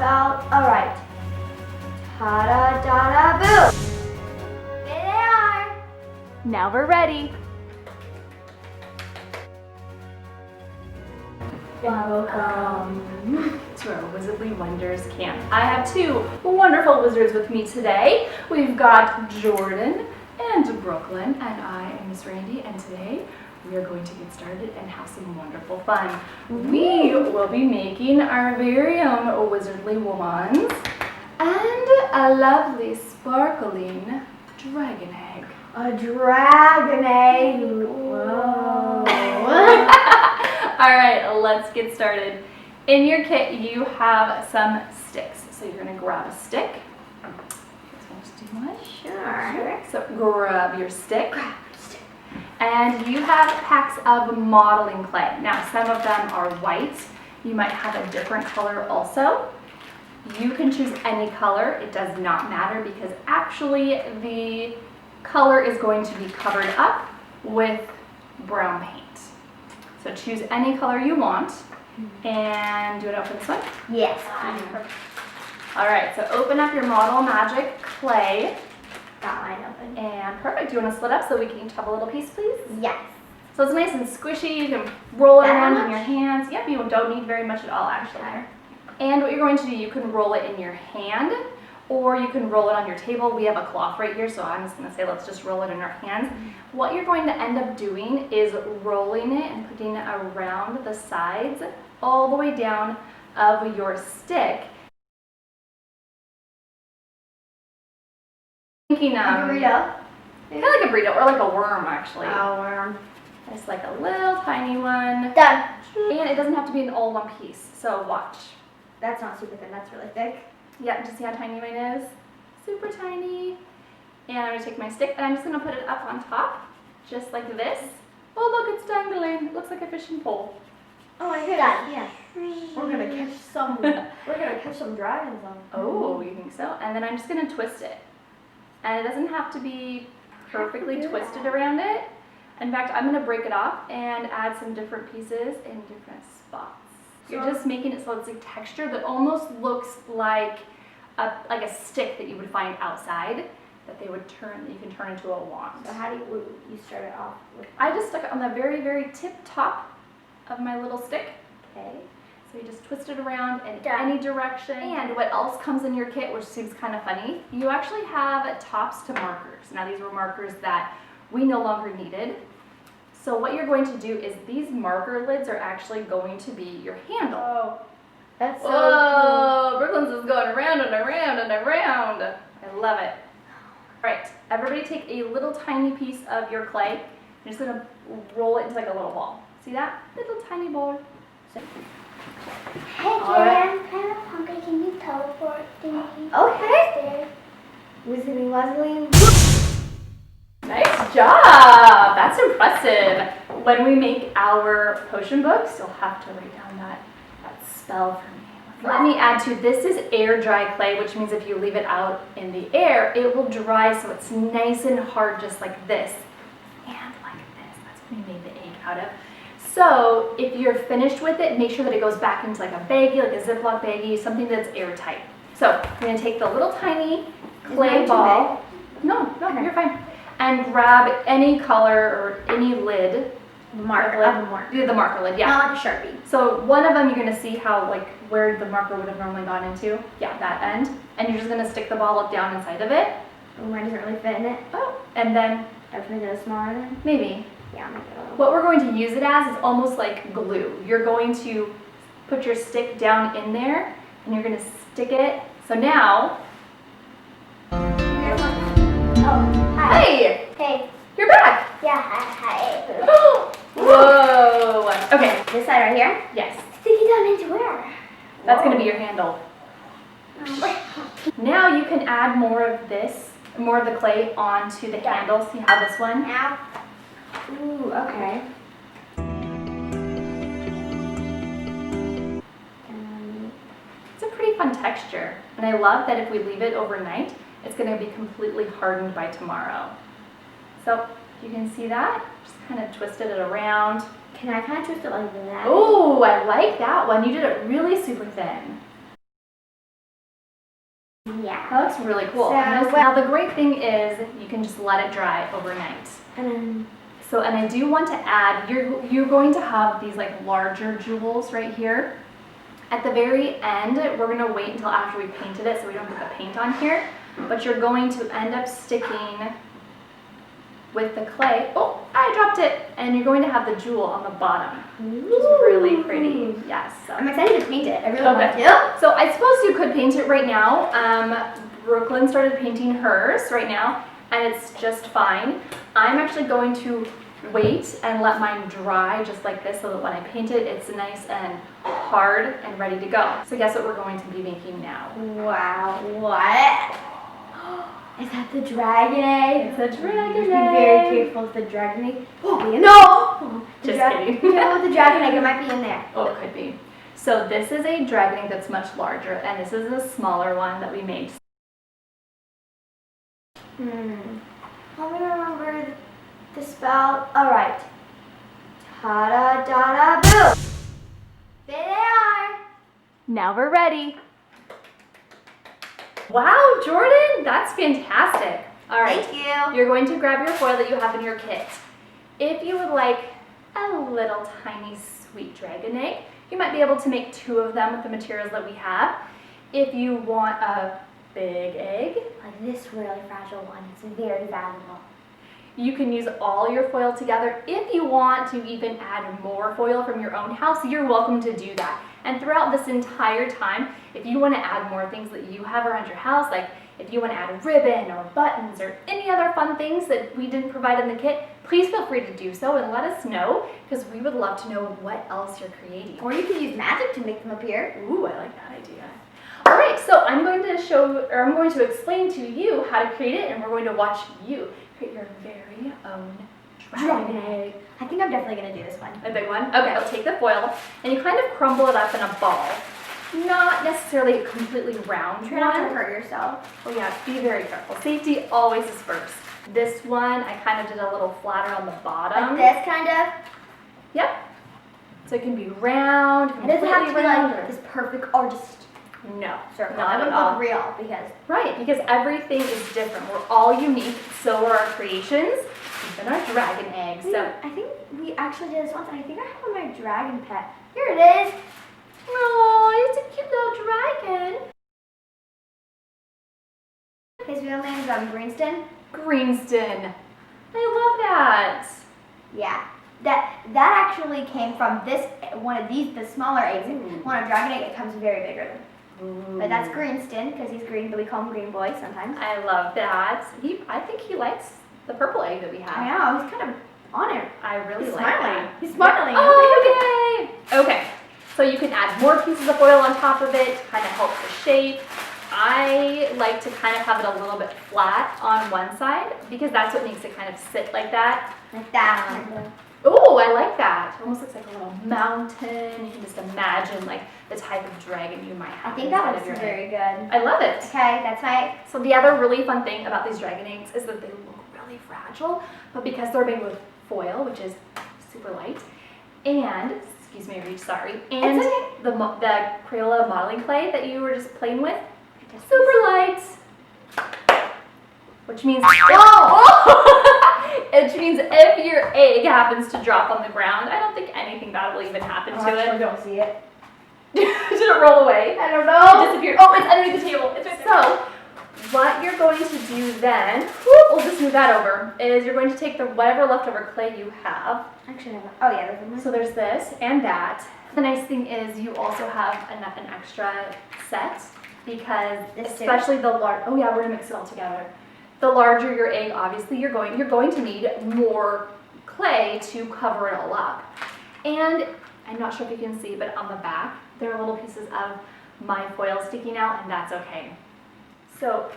felt. Alright. Ta-da-da-da-boo! There they are! Now we're ready. Welcome to our Wizardly Wonders camp. I have two wonderful wizards with me today. We've got Jordan and Brooklyn, and I am Miss Randy, and today we are going to get started and have some wonderful fun. We will be making our very own Wizardly wands and a lovely sparkling dragon egg. A dragon egg! Whoa! Alright, let's get started. In your kit, you have some sticks. So you're going to grab a stick. Just do one. Sure. So grab your stick. And you have packs of modeling clay. Now, some of them are white. You might have a different color also. You can choose any color. It does not matter because actually the color is going to be covered up with brown paint. So choose any color you want. And do it out for this one? Yes. All right, so open up your Model Magic clay. Got mine open. And perfect. Do you want to split up so we can each have a little piece, please? Yes. So it's nice and squishy. You can roll it That around much? in your hands. Yep, you don't need very much at all, actually. Okay. And what you're going to do, you can roll it in your hand, or you can roll it on your table. We have a cloth right here, so I'm just going to say let's just roll it in our hands. What you're going to end up doing is rolling it and putting it around the sides all the way down of your stick. Thinking Like a burrito? kind of like a burrito, or like a worm, actually. A worm. It's like a little tiny one. Done. And it doesn't have to be in all one piece, so watch. That's not super thin, that's really thick. Yep, just see how tiny mine is? Super tiny. And I'm going to take my stick and I'm just going to put it up on top, just like this. Oh look, it's dangling. It looks like a fishing pole. Oh my goodness. Yeah. We're gonna catch some. We're gonna catch some dragons on. Oh, you think so? And then I'm just going to twist it. And it doesn't have to be perfectly twisted around it. In fact, I'm going to break it off and add some different pieces in different spots. You're just making it so it's a texture that almost looks like a stick that you would find outside that you can turn into a wand. So how do you start it off with? I just stuck it on the very, very tip top of my little stick. Okay. So you just twist it around in Done. any direction. And what else comes in your kit, which seems kind of funny, you actually have tops to markers. Now these were markers that we no longer needed. So what you're going to do is these marker lids are actually going to be your handle. Oh, that's so Whoa, Brooklyn's is going around and around and around. I love it. All right, everybody take a little tiny piece of your clay. You're just gonna roll it into like a little ball. See that? Little tiny ball. Hey All right. Jen, I'm kind of hungry. Can you teleport to me? Okay. Wizarding, wuzzling. Nice job! That's impressive. When we make our potion books, you'll have to write down that spell for me. Let me add to this is air dry clay, which means if you leave it out in the air, it will dry so it's nice and hard just like this. And like this. That's what we made the egg out of. So if you're finished with it, make sure that it goes back into like a baggie, like a Ziploc baggie, something that's airtight. So I'm going to take the little tiny clay ball. No, Okay. you're fine. And grab any color or any lid. Marker lid. Do the marker lid, yeah. Not like a Sharpie. So one of them you're going to see how like where the marker would have normally gone into. Yeah, that end. And you're just going to stick the ball up down inside of it. Oh, mine doesn't really fit in it. Oh, and then I have to make it a smaller then. maybe. Yeah, I'll make it a little. What we're going to use it as is almost like glue. You're going to put your stick down in there and you're going to stick it. So now, Oh, hi. hey, Hey. you're back. Yeah, hi. Whoa. Okay, This side right here. yes, Stick it down into where? that's going to be your handle. Oh. Now you can add more of this, more of the clay onto the handle. See how this one? Now. Ooh, okay. It's a pretty fun texture. And I love that if we leave it overnight, it's going to be completely hardened by tomorrow. So you can see that. Just kind of twisted it around. Can I kind of twist it like that? Oh, I like that one. You did it really super thin. Yeah. That looks really cool. So, Now the great thing is you can just let it dry overnight. And then So, and I do want to add, you're going to have these like larger jewels right here. At the very end, we're going to wait until after we painted it so we don't get the paint on here. But you're going to end up sticking with the clay. Oh, I dropped it. And you're going to have the jewel on the bottom, which is really pretty. Yes. I'm excited to paint it. I really want Okay. to. So I suppose you could paint it right now. Brooklyn started painting hers right now, and it's just fine. I'm actually going to wait and let mine dry just like this so that when I paint it, it's nice and hard and ready to go. So guess what we're going to be making now? Wow. What? Is that the dragon egg? It's a dragon Be egg. very careful with the dragon egg. Oh, no! Just kidding. Be careful with the dragon egg. It might be in there. Oh, it could be. So this is a dragon egg that's much larger, and this is a smaller one that we made. Let me remember the spell. All right. Ta-da-da-da-boo. There they are. Now we're ready. Wow, Jordan, that's fantastic. All right. Thank you. You're going to grab your foil that you have in your kit. If you would like a little tiny sweet dragon egg, you might be able to make 2 of them with the materials that we have. If you want a big egg, Like this really fragile one. It's very valuable. you can use all your foil together. If you want to even add more foil from your own house, you're welcome to do that. And throughout this entire time, if you want to add more things that you have around your house, like if you want to add a ribbon or buttons or any other fun things that we didn't provide in the kit, please feel free to do so and let us know, because we would love to know what else you're creating. Or you could use magic to make them appear. Ooh, I like that idea. All right, so I'm going to explain to you how to create it, and we're going to watch you create your very own dragon egg. I think I'm definitely going to do this one. A big one? Okay, I'll take the foil, and you kind of crumble it up in a ball. Not necessarily a completely round Try not to one. hurt yourself. Oh yeah, be very careful. Safety always is first. This one, I kind of did a little flatter on the bottom. Like this, kind of. Yep. So it can be round, It doesn't have to be round, like or- this perfect or just No, circle. not That at would all. look real because Right, because everything is different. We're all unique, so are our creations, even our dragon eggs. So, I think we actually did this once, and I think I have my dragon pet. Here it is. oh, it's a cute little dragon. His real name is Greenston. Greenston. I love that. Yeah. That actually came from this one of these, the smaller eggs. One of dragon egg, it comes very bigger. But that's Greenston because he's green, but we call him Green Boy sometimes. I love that. I think he likes the purple egg that we have. I know, he's kind of on it. I really He's like smiling. that. He's smiling. Oh, yay! Okay, so you can add more pieces of foil on top of it to kind of help the shape. I like to kind of have it a little bit flat on one side because that's what makes it kind of sit like that. Like that. Kind of. Oh, I like that. It almost looks like a little mountain. You can just imagine like the type of dragon you might have. I think inside that of your looks egg. very good. I love it. Okay, that's my. So the other really fun thing about these dragon eggs is that they look really fragile, but because they're made with foil, which is super light, and, excuse me, Reach, sorry, and It's okay. the Crayola modeling clay that you were just playing with, super light, which means, which means if your egg happens to drop on the ground, I don't think anything bad will even happen to I it. don't see it. Did it roll away? I don't It know. disappeared. Oh, it's underneath the table. It's right there. So, what you're going to do then, we'll just move that over, is you're going to take whatever leftover clay you have. Actually, oh yeah, there's one. So there's this and that. The nice thing is you also have an extra set because This too. especially the large, oh yeah, we're gonna mix it all together. The larger your egg, obviously you're going to need more clay to cover it all up. And I'm not sure if you can see, but on the back, there are little pieces of my foil sticking out, and that's okay. So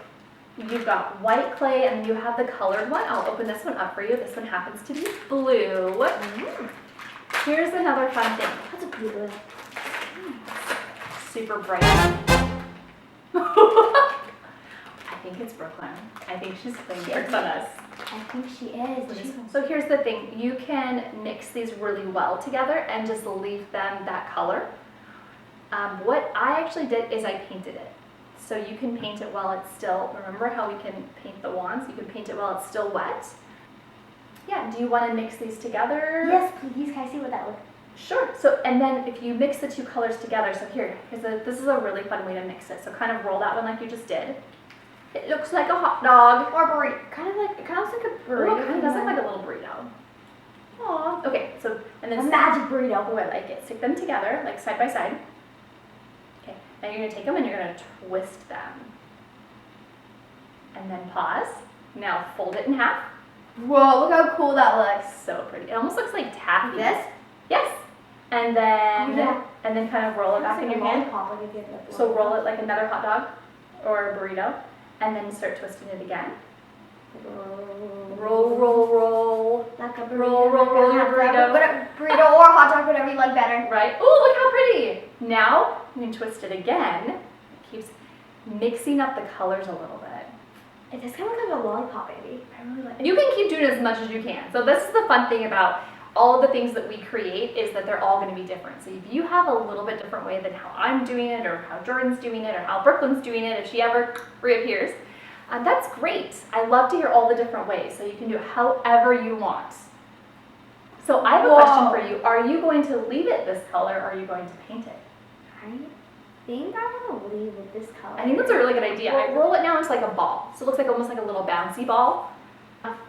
you've got white clay and you have the colored one. I'll open this one up for you. This one happens to be blue. Here's another fun thing. That's a pretty blue. Super bright. I think it's Brooklyn. I think she's playing tricks on us. I think she is. So here's the thing. You can mix these really well together and just leave them that color. What I actually did is I painted it. So you can paint it while it's still, remember how we can paint the wands? You can paint it while it's still wet. Yeah, do you want to mix these together? Yes, please. Can I see what that looks like? Sure. So, and then if you mix the two colors together, so this is a really fun way to mix it. So kind of roll that one like you just did. It looks like a hot dog. Or burrito. It kind of looks like a burrito. Oh, it kind of does look like a little burrito. Aw. Okay, so, and then A magic burrito. Oh, I like it. Stick them together, like side by side. Okay, now you're gonna take them and you're gonna twist them. And then pause. Now fold it in half. Whoa, look how cool that looks. So pretty. It almost looks like taffy. This? Yes. And then, Yeah. and then kind of roll it back in your hand. So roll it like another hot dog or a burrito, and then start twisting it again. Roll, roll, roll. Like a burrito. Roll, roll, roll your burrito. Burrito or hot dog, whatever you like better. Right? Oh, look how pretty. Now you can twist it again. It keeps mixing up the colors a little bit. It does kind of look like a lollipop, baby. I really like it. You can keep doing as much as you can. So this is the fun thing about all of the things that we create is that they're all going to be different. So if you have a little bit different way than how I'm doing it or how Jordan's doing it or how Brooklyn's doing it, if she ever reappears, that's great. I love to hear all the different ways. So you can do it however you want. So I have a question for you. Are you going to leave it this color or are you going to paint it? I think I want to leave with this color. I think that's a really good idea. I roll it now into like a ball. So it looks like almost like a little bouncy ball.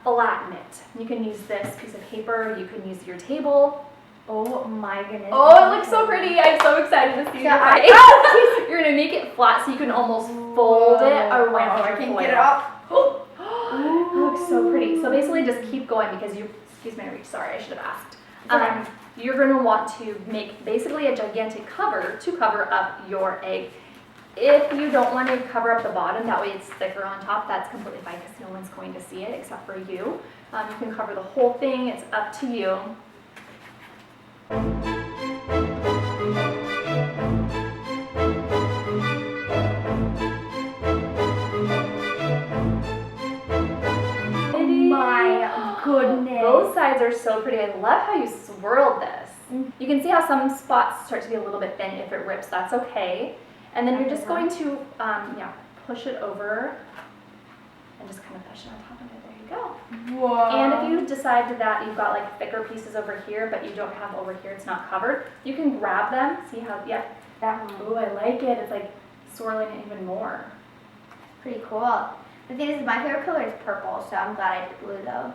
Flatten it. You can use this piece of paper. You can use your table. Oh my goodness. Oh, it looks so pretty. I'm so excited to see your face. You're going to make it flat so you can almost fold it around your foil. Get it up. Oh, it looks so pretty. So basically just keep going because you, excuse my reach, sorry, I should have asked. You're going to want to make basically a gigantic cover to cover up your egg. If you don't want to cover up the bottom, that way it's thicker on top, that's completely fine because no one's going to see it except for you. You can cover the whole thing, it's up to you. Oh my goodness. Both sides are so pretty. I love how you swirled this. You can see how some spots start to be a little bit thin. If it rips, that's okay. And then you're just going to push it over and just kind of push it on top of it. There you go. Whoa. And if you decide that you've got like thicker pieces over here, but you don't have over here, it's not covered, you can grab them. See how, yep. That one. Ooh, I like it. It's like swirling it even more. Pretty cool. The thing is, my favorite color is purple, so I'm glad I did blue though.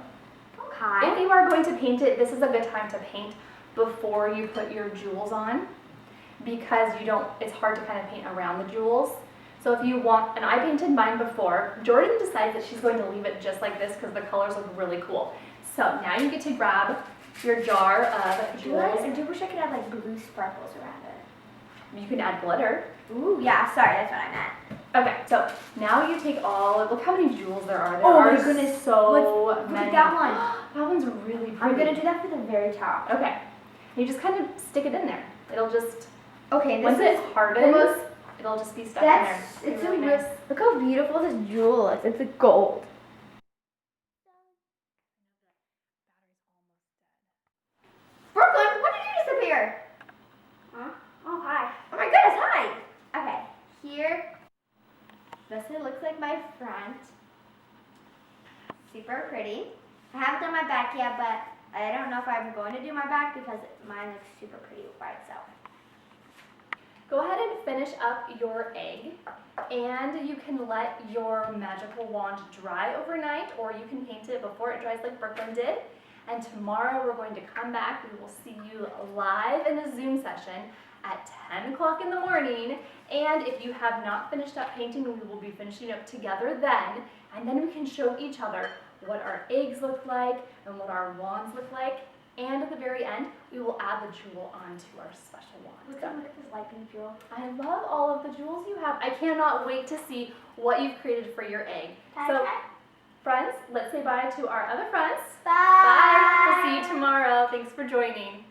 Okay. If you are going to paint it, this is a good time to paint before you put your jewels on, because it's hard to kind of paint around the jewels. So if you want, and I painted mine before, Jordan decides that she's going to leave it just like this because the colors look really cool. So now you get to grab your jar of jewels. I do wish I could have like blue sparkles around it. You can add glitter. Ooh, yeah, sorry, that's what I meant. Okay, so now you take look how many jewels there are. There Oh are my goodness, so look many. at that one. That one's really pretty. I'm gonna do that for the very top. Okay, you just kind of stick it in there. It'll just, Okay, this once is it hardens, it'll just be stuck in there. it's really a nice. look how beautiful this jewel is. It's a gold. Brooklyn, when did you disappear? Huh? Oh, hi. Oh my goodness, hi. Okay, here. This looks like my front. Super pretty. I haven't done my back yet, but I don't know if I'm going to do my back because mine looks super pretty by itself. Go ahead and finish up your egg, and you can let your magical wand dry overnight, or you can paint it before it dries like Brooklyn did. And tomorrow we're going to come back. We will see you live in a Zoom session at 10 o'clock in the morning. And if you have not finished up painting, we will be finishing up together then. And then we can show each other what our eggs look like and what our wands look like. And at the very end, we will add the jewel onto our special wand. Look at this light pink jewel. I love all of the jewels you have. I cannot wait to see what you've created for your egg. So, friends, let's say bye to our other friends. Bye. We'll see you tomorrow. Thanks for joining.